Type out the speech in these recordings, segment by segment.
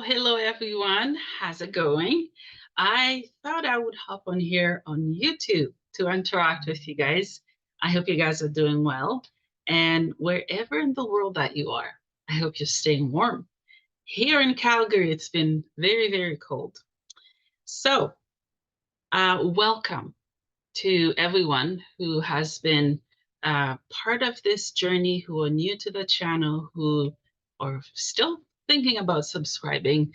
Hello everyone. How's it going? I thought I would hop on here on YouTube to interact with you guys. I hope you guys are doing well. And wherever in the world that you are, I hope you're staying warm. Here in Calgary, it's been very, very cold. So, welcome to everyone who has been part of this journey, who are new to the channel, who are still thinking about subscribing.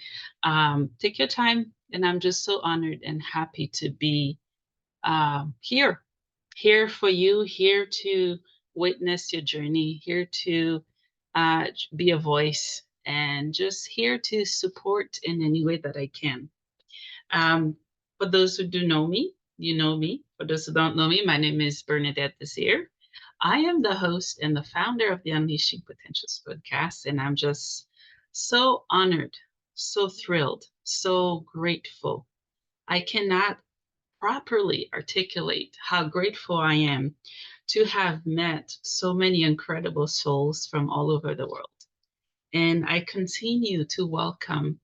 Take your time, and I'm just so honored and happy to be here for you, here to witness your journey, here to be a voice, and just here to support in any way that I can. Um, for those who do know me, you know me. For those who don't know me, my name is Bernadette Desir. I am the host and the founder of the Unleashing Potentials podcast, and I'm just so honored, so thrilled, so grateful. I cannot properly articulate how grateful I am to have met so many incredible souls from all over the world. And I continue to welcome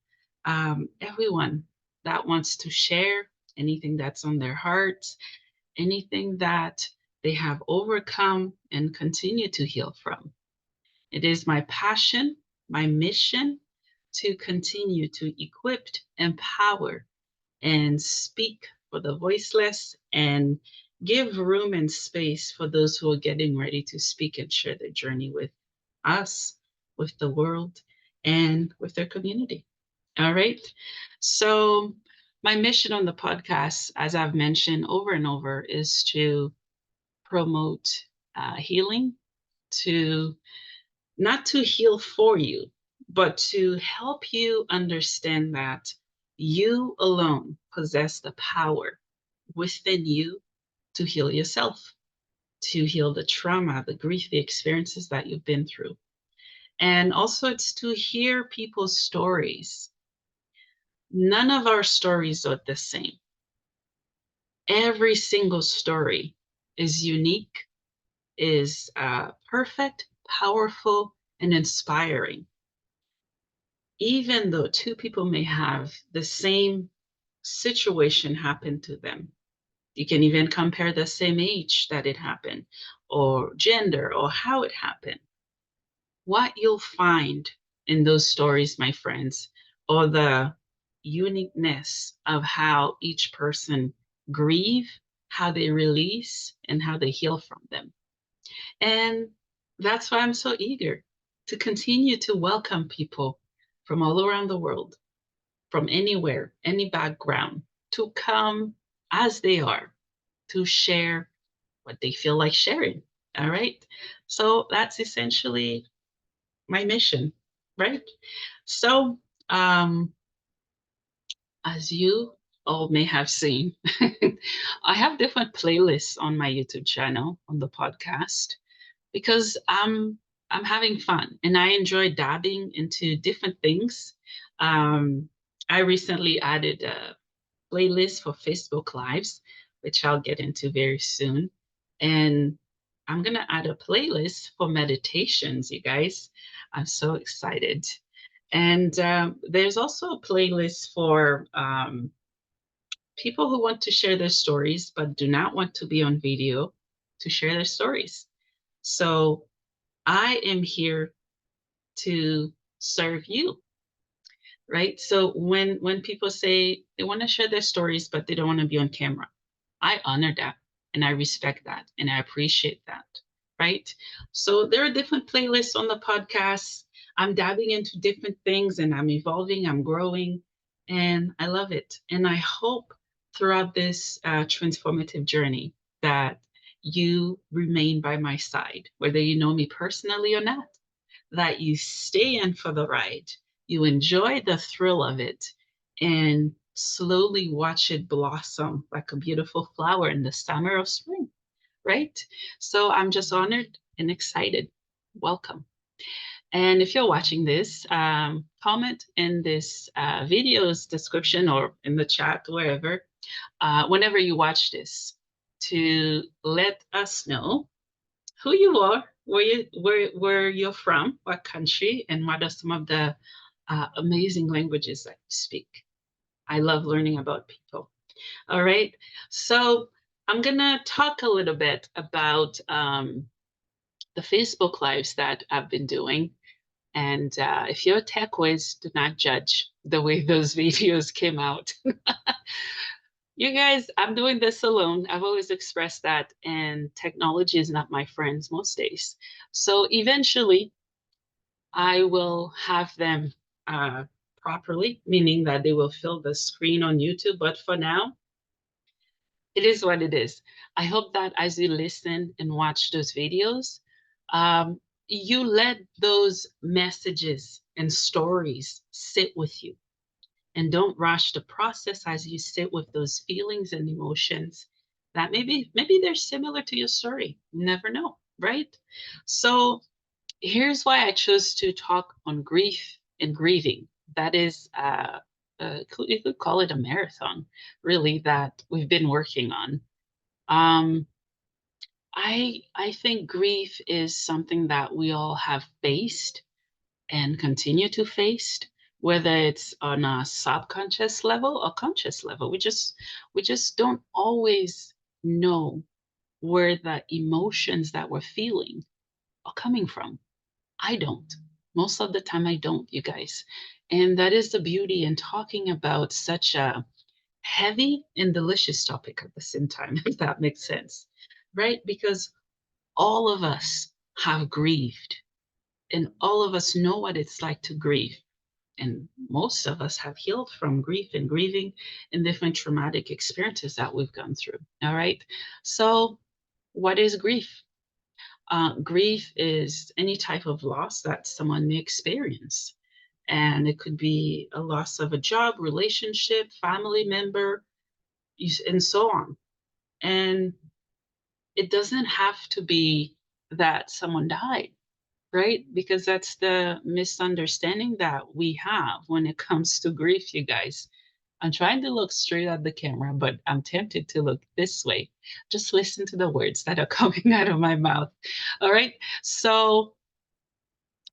everyone that wants to share anything that's on their hearts, anything that they have overcome and continue to heal from. It is my passion, my mission to continue to equip, empower, and speak for the voiceless and give room and space for those who are getting ready to speak and share their journey with us, with the world, and with their community. All right. So, my mission on the podcast, as I've mentioned over and over, is to promote healing, to not to heal for you, but to help you understand that you alone possess the power within you to heal yourself, to heal the trauma, the grief, the experiences that you've been through. And also, it's to hear people's stories. None of our stories are the same. Every single story is unique, is perfect, powerful, and inspiring. Even though two people may have the same situation happen to them, you can even compare the same age that it happened, or gender, or how it happened. What you'll find in those stories, my friends, or the uniqueness of how each person grieve, how they release, and how they heal from them. And that's why I'm so eager to continue to welcome people from all around the world, from anywhere, any background, to come as they are, to share what they feel like sharing. All right. So that's essentially my mission, right? So, as you all may have seen, I have different playlists on my YouTube channel on the podcast because I'm having fun and I enjoy dabbing into different things. Um, I recently added a playlist for Facebook Lives, which I'll get into very soon. And I'm going to add a playlist for meditations, you guys. I'm so excited. And there's also a playlist for people who want to share their stories but do not want to be on video to share their stories. So I am here to serve you, right? So when people say they want to share their stories but they don't want to be on camera, I honor that and I respect that and I appreciate that, right? So there are different playlists on the podcast. I'm dabbing into different things and I'm evolving, I'm growing, and I love it. And I hope throughout this transformative journey that you remain by my side, whether you know me personally or not, that you stay in for the ride, you enjoy the thrill of it, and slowly watch it blossom like a beautiful flower in the summer of spring, right? So I'm just honored and excited. Welcome. And if you're watching this, comment in this video's description or in the chat, wherever, whenever you watch this, to let us know who you are, where you're from, what country, and what are some of the amazing languages that you speak. I love learning about people. All right. So I'm going to talk a little bit about the Facebook Lives that I've been doing. And if you're a tech whiz, do not judge the way those videos came out. You guys, I'm doing this alone. I've always expressed that, and technology is not my friends most days. So eventually, I will have them properly, meaning that they will fill the screen on YouTube. But for now, it is what it is. I hope that as you listen and watch those videos, um, you let those messages and stories sit with you, and don't rush the process as you sit with those feelings and emotions that maybe they're similar to your story. You never know, right? So here's why I chose to talk on grief and grieving. That is, you could call it a marathon, really, that we've been working on. Um, I think grief is something that we all have faced and continue to face, whether it's on a subconscious level or conscious level. We just don't always know where the emotions that we're feeling are coming from. I don't. Most of the time I don't, you guys. And that is the beauty in talking about such a heavy and delicious topic at the same time, if that makes sense. Right? Because all of us have grieved, and all of us know what it's like to grieve. And most of us have healed from grief and grieving and different traumatic experiences that we've gone through. All right. So, what is grief? Grief is any type of loss that someone may experience. And it could be a loss of a job, relationship, family member, and so on. And it doesn't have to be that someone died, right? Because that's the misunderstanding that we have when it comes to grief, you guys. I'm trying to look straight at the camera, but I'm tempted to look this way. Just listen to the words that are coming out of my mouth. All right. So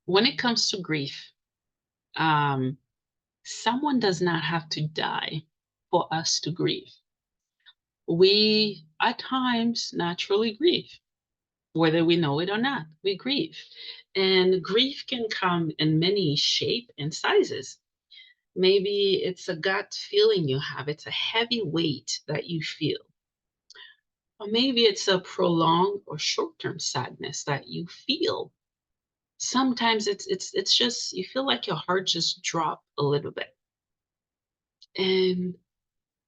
when it comes to grief, um, someone does not have to die for us to grieve. We at times naturally grieve, whether we know it or not. We grieve. And grief can come in many shape and sizes. Maybe it's a gut feeling you have, it's a heavy weight that you feel. Or maybe it's a prolonged or short-term sadness that you feel. Sometimes it's just you feel like your heart just dropped a little bit. And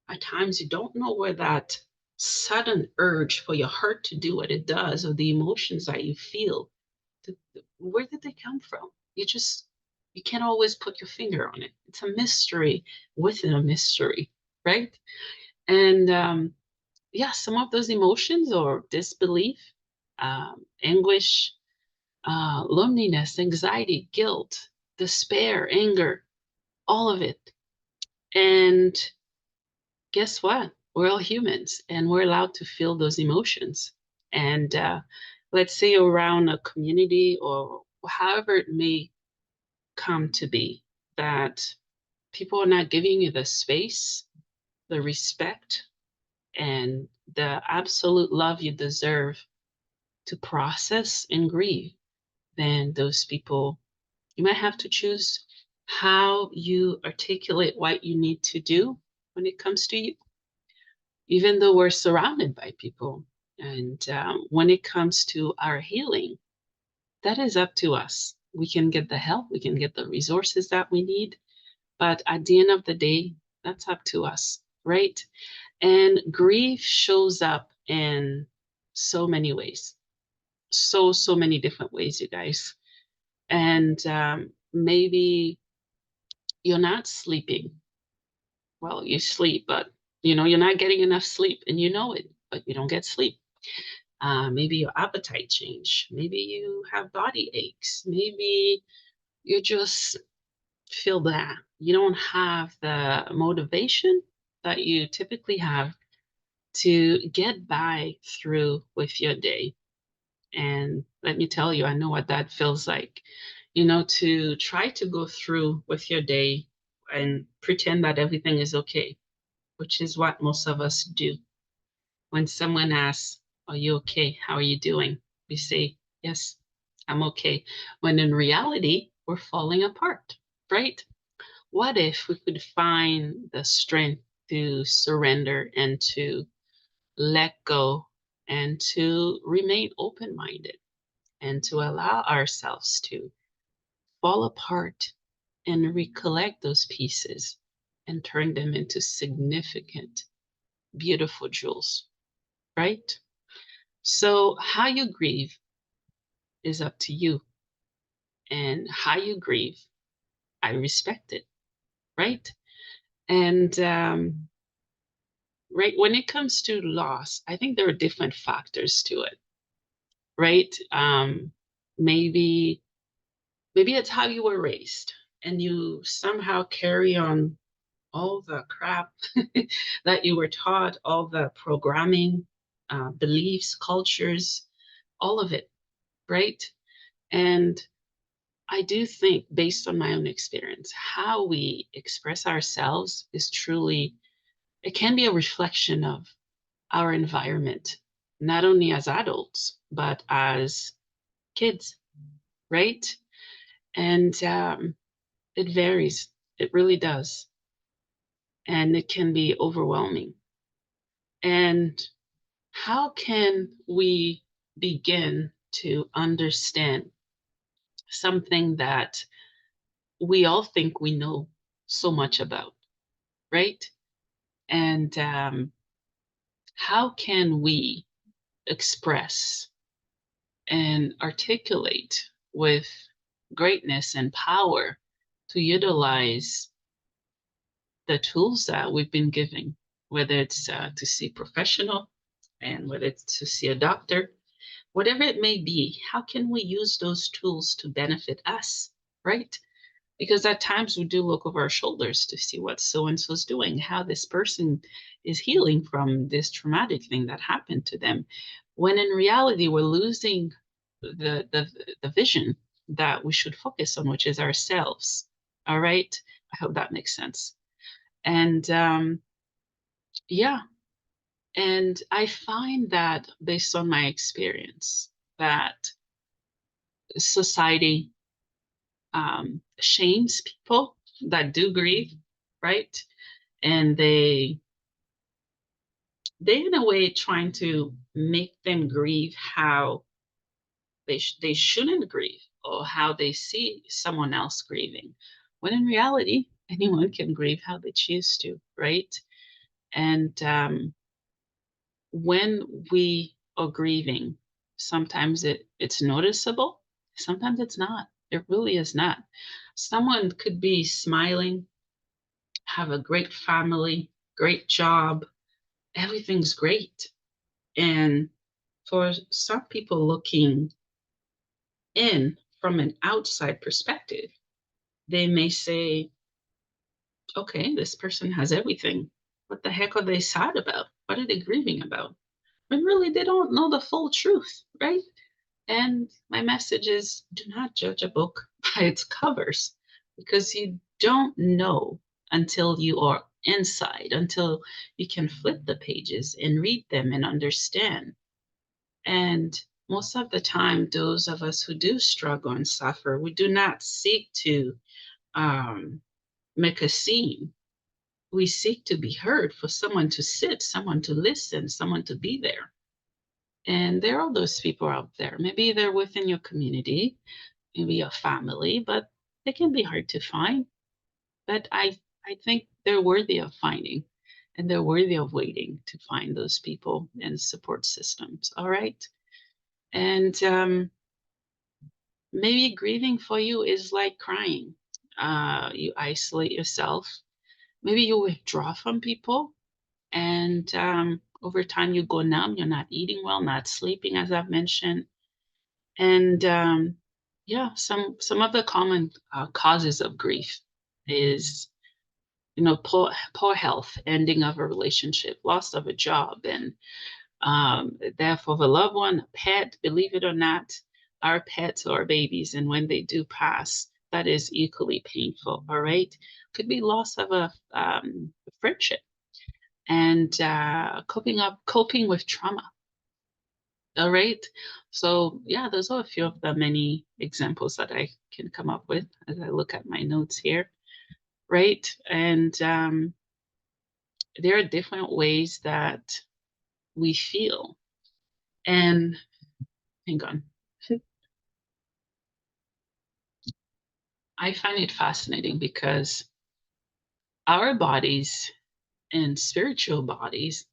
at times you don't know where that sudden urge for your heart to do what it does, or the emotions that you feel, where did they come from? You can't always put your finger on it. It's a mystery within a mystery, right? And yeah, some of those emotions or disbelief, anguish, loneliness, anxiety, guilt, despair, anger, all of it. And guess what? We're all humans, and we're allowed to feel those emotions. And let's say around a community or however it may come to be, that people are not giving you the space, the respect, and the absolute love you deserve to process and grieve, then those people, you might have to choose how you articulate what you need to do when it comes to you, even though we're surrounded by people. And when it comes to our healing, that is up to us. We can get the help, we can get the resources that we need, but at the end of the day, that's up to us, right? And grief shows up in so many ways, so many different ways, you guys. And maybe you're not sleeping. Well, you sleep, but you're not getting enough sleep, and you know it, but you don't get sleep. Maybe your appetite change. Maybe you have body aches. Maybe you just feel blah. You don't have the motivation that you typically have to get by through with your day. And let me tell you, I know what that feels like. to try to go through with your day and pretend that everything is okay, which is what most of us do. When someone asks, "Are you okay? How are you doing?" we say, "Yes, I'm okay." When in reality, we're falling apart, right? What if we could find the strength to surrender and to let go and to remain open minded and to allow ourselves to fall apart and recollect those pieces and turn them into significant, beautiful jewels, right? So, how you grieve is up to you, and how you grieve, I respect it, right? And right when it comes to loss, I think there are different factors to it, right? Maybe maybe it's how you were raised, and you somehow carry on all the crap that you were taught, all the programming, beliefs, cultures, all of it, right? And I do think, based on my own experience, how we express ourselves is truly, it can be a reflection of our environment, not only as adults, but as kids, right? And it varies. It really does. And it can be overwhelming. And how can we begin to understand something that we all think we know so much about, right? And how can we express and articulate with greatness and power to utilize the tools that we've been giving, whether it's to see professional and whether it's to see a doctor, whatever it may be, how can we use those tools to benefit us, right? Because at times we do look over our shoulders to see what so and so's doing, how this person is healing from this traumatic thing that happened to them. When in reality, we're losing the vision that we should focus on, which is ourselves. All right. I hope that makes sense. And yeah, and I find that based on my experience, that society shames people that do grieve, right? And they in a way trying to make them grieve how they shouldn't grieve or how they see someone else grieving, when in reality anyone can grieve how they choose to, right? And when we are grieving, sometimes it's noticeable, sometimes it's not. It really is not. Someone could be smiling, have a great family, great job, everything's great. And for some people looking in from an outside perspective, they may say, okay, this person has everything. What the heck are they sad about? What are they grieving about? When really they don't know the full truth, right? And my message is, do not judge a book by its covers, because you don't know until you are inside, until you can flip the pages and read them and understand. And most of the time, those of us who do struggle and suffer, we do not seek to um, make a scene. We seek to be heard, for someone to sit, someone to listen, someone to be there. And there are those people out there. Maybe they're within your community, maybe your family, but they can be hard to find. But I think they're worthy of finding, and they're worthy of waiting to find those people and support systems. All right. And maybe grieving for you is like crying. You isolate yourself. Maybe you withdraw from people, and over time you go numb. You're not eating well, not sleeping, as I've mentioned. And yeah, some of the common causes of grief is, poor health, ending of a relationship, loss of a job, and death of a loved one, a pet, believe it or not. our pets or babies, and when they do pass, that is equally painful. All right, could be loss of a friendship, and coping with trauma. All right. So yeah, those are a few of the many examples that I can come up with as I look at my notes here. Right. And there are different ways that we feel. And hang on. I find it fascinating because our bodies and spiritual bodies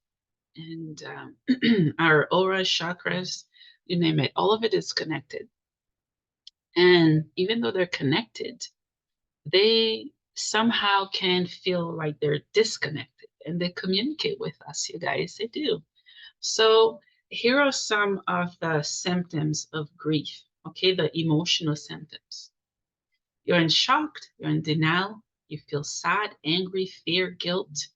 and our aura, chakras, you name it, all of it is connected. And even though they're connected, they somehow can feel like they're disconnected and they communicate with us, you guys. They do. So, here are some of the symptoms of grief, okay? The emotional symptoms. You're in shock, you're in denial, you feel sad, angry, fear, guilt,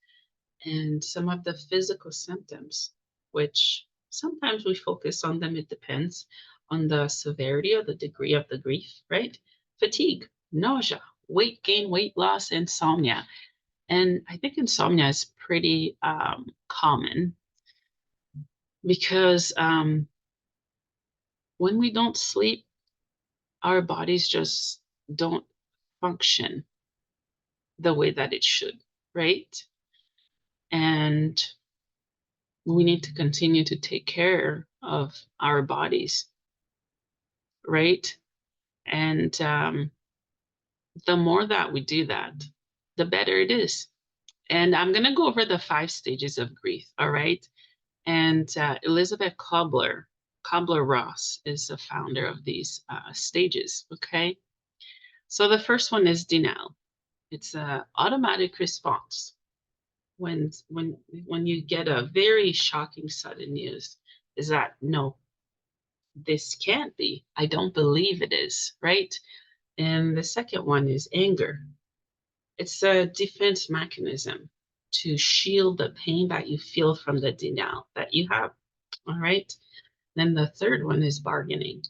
and some of the physical symptoms, which sometimes we focus on them. It depends on the severity or the degree of the grief, right? Fatigue, nausea, weight gain, weight loss, insomnia. And I think insomnia is pretty common because when we don't sleep, our bodies just don't function the way that it should, right? And we need to continue to take care of our bodies, right? And the more that we do that, the better it is. And I'm going to go over the 5 stages of grief, all right? And Elizabeth Kubler-Ross is the founder of these stages, okay? So the first one is denial. It's an automatic response when you get a very shocking sudden news, is that no, this can't be. I don't believe it is, right? And the second one is anger. It's a defense mechanism to shield the pain that you feel from the denial that you have. All right. Then the third one is bargaining.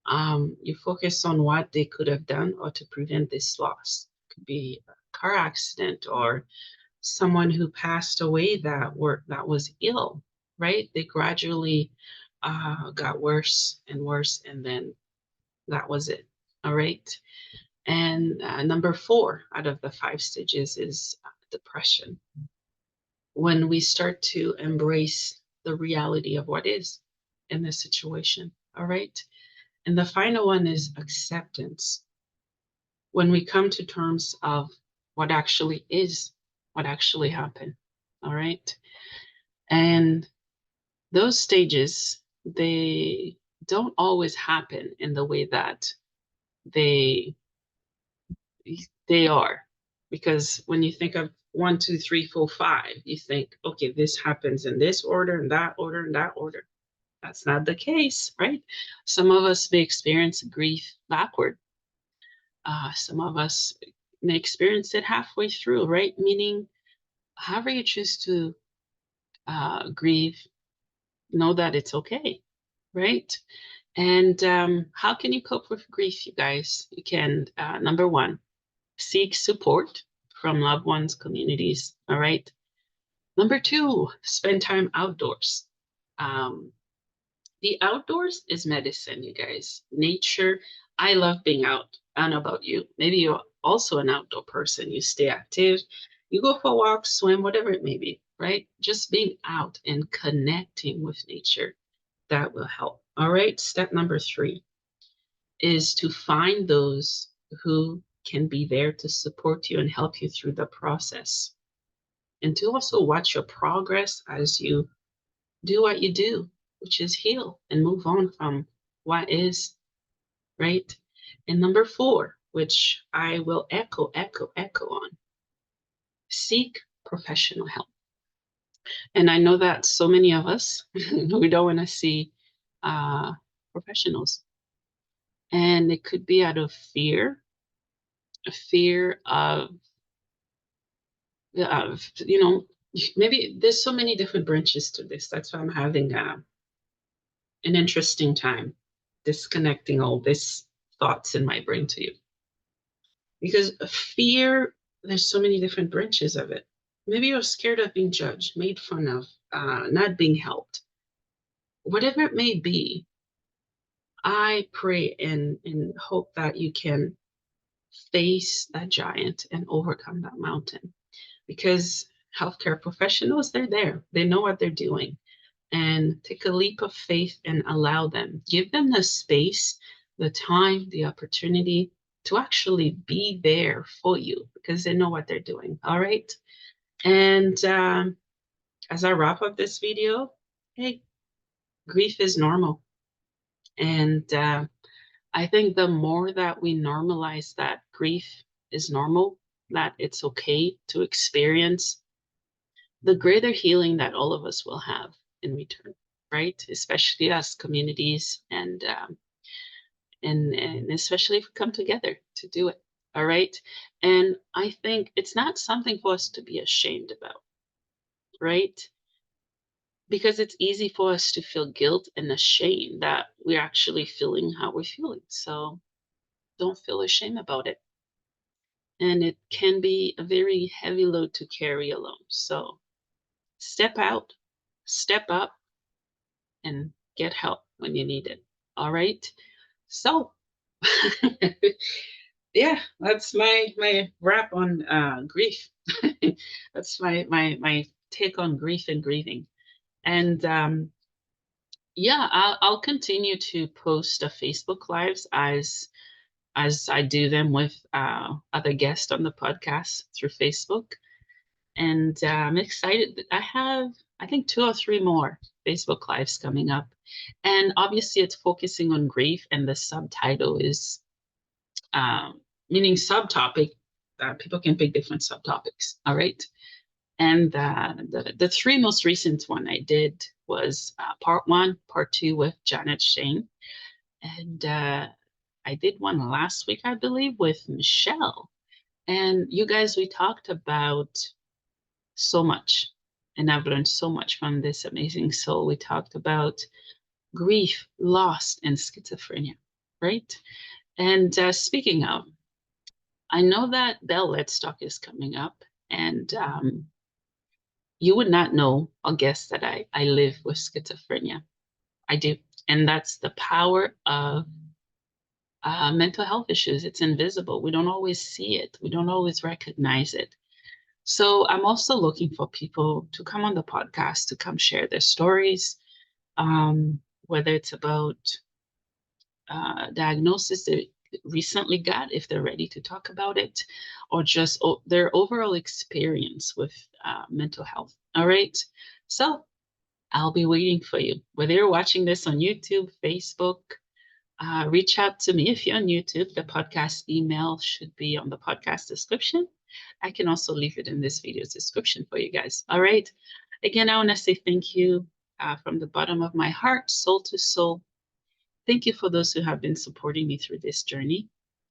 You focus on what they could have done or to prevent this loss. It could be a car accident or someone who passed away that was ill, right? They gradually got worse and worse, and then that was it. All right. And number 4 out of the 5 stages is depression. When we start to embrace the reality of what is in the situation. All right. And the final one is acceptance. When we come to terms of what actually is, what actually happened. All right. And those stages, they don't always happen in the way that they they are, because when you think of 1, 2, 3, 4, 5, you think, okay, this happens in this order and that order and that order. That's not the case, right? Some of us may experience grief backward. Some of us may experience it halfway through, right? Meaning, however you choose to grieve, know that it's okay, right? And how can you cope with grief, you guys? You can, number 1, seek support from loved ones, communities. All right. Number 2, spend time outdoors. The outdoors is medicine, you guys. Nature. I love being out. I don't know about you. Maybe you're also an outdoor person. You stay active. You go for walks, swim, whatever it may be, right? Just being out and connecting with nature. That will help. All right. Step number 3 is to find those who can be there to support you and help you through the process. And to also watch your progress as you do what you do, which is heal and move on from what is, right? And number 4, which I will echo on, seek professional help. And I know that so many of us, we don't want to see professionals. And it could be out of fear, a fear of, maybe there's so many different branches to this. That's why I'm having an interesting time. disconnecting all these thoughts in my brain to you. Because fear, there's so many different branches of it. Maybe you're scared of being judged, made fun of, not being helped. Whatever it may be, I pray and hope that you can face that giant and overcome that mountain. Because healthcare professionals, they're there. They know what they're doing. And take a leap of faith and allow them. Give them the space, the time, the opportunity to actually be there for you because they know what they're doing. All right. And as I wrap up this video, hey, grief is normal. And I think the more that we normalize that grief is normal, that it's okay to experience, the greater healing that all of us will have in return, right? Especially as communities and especially if we come together to do it. All right. And I think it's not something for us to be ashamed about, right? Because it's easy for us to feel guilt and ashamed that we're actually feeling how we're feeling. So don't feel ashamed about it. And it can be a very heavy load to carry alone. So step out, step up, and get help when you need it. All right. So yeah, that's my wrap on grief. That's my take on grief and grieving. And yeah, I'll continue to post a Facebook lives as I do them with other guests on the podcast through Facebook. And I'm excited that I have, I think, 2 or 3 more Facebook lives coming up. And obviously, it's focusing on grief, and the subtitle is meaning subtopic. People can pick different subtopics. All right. And the 3 most recent one I did was part 1, part 2 with Janet Shane. And I did one last week, I believe, with Michelle. And you guys, we talked about so much. And I've learned so much from this amazing soul. We talked about grief, loss, and schizophrenia, right? And speaking of, I know that Bell Let's Talk is coming up, and you would not know, I'll guess, that I live with schizophrenia. I do. And that's the power of mental health issues. It's invisible. We don't always see it, we don't always recognize it. So I'm also looking for people to come on the podcast to come share their stories, whether it's about diagnosis they recently got, if they're ready to talk about it, or just their overall experience with mental health. All right. So I'll be waiting for you. Whether you're watching this on YouTube, Facebook, reach out to me if you're on YouTube. The podcast email should be on the podcast description. I can also leave it in this video's description for you guys. All right. Again, I want to say thank you from the bottom of my heart, soul to soul. Thank you for those who have been supporting me through this journey,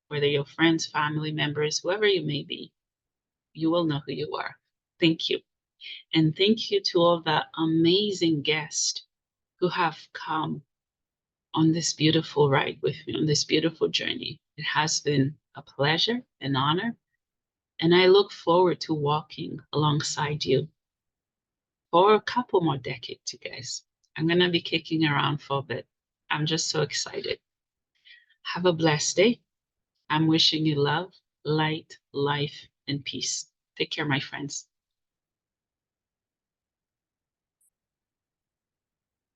whether you're friends, family members, whoever you may be. You will know who you are. Thank you. And thank you to all the amazing guests who have come on this beautiful ride with me, on this beautiful journey. It has been a pleasure, an honor, and I look forward to walking alongside you for a couple more decades, you guys. I'm going to be kicking around for a bit. I'm just so excited. Have a blessed day. I'm wishing you love, light, life, and peace. Take care, my friends.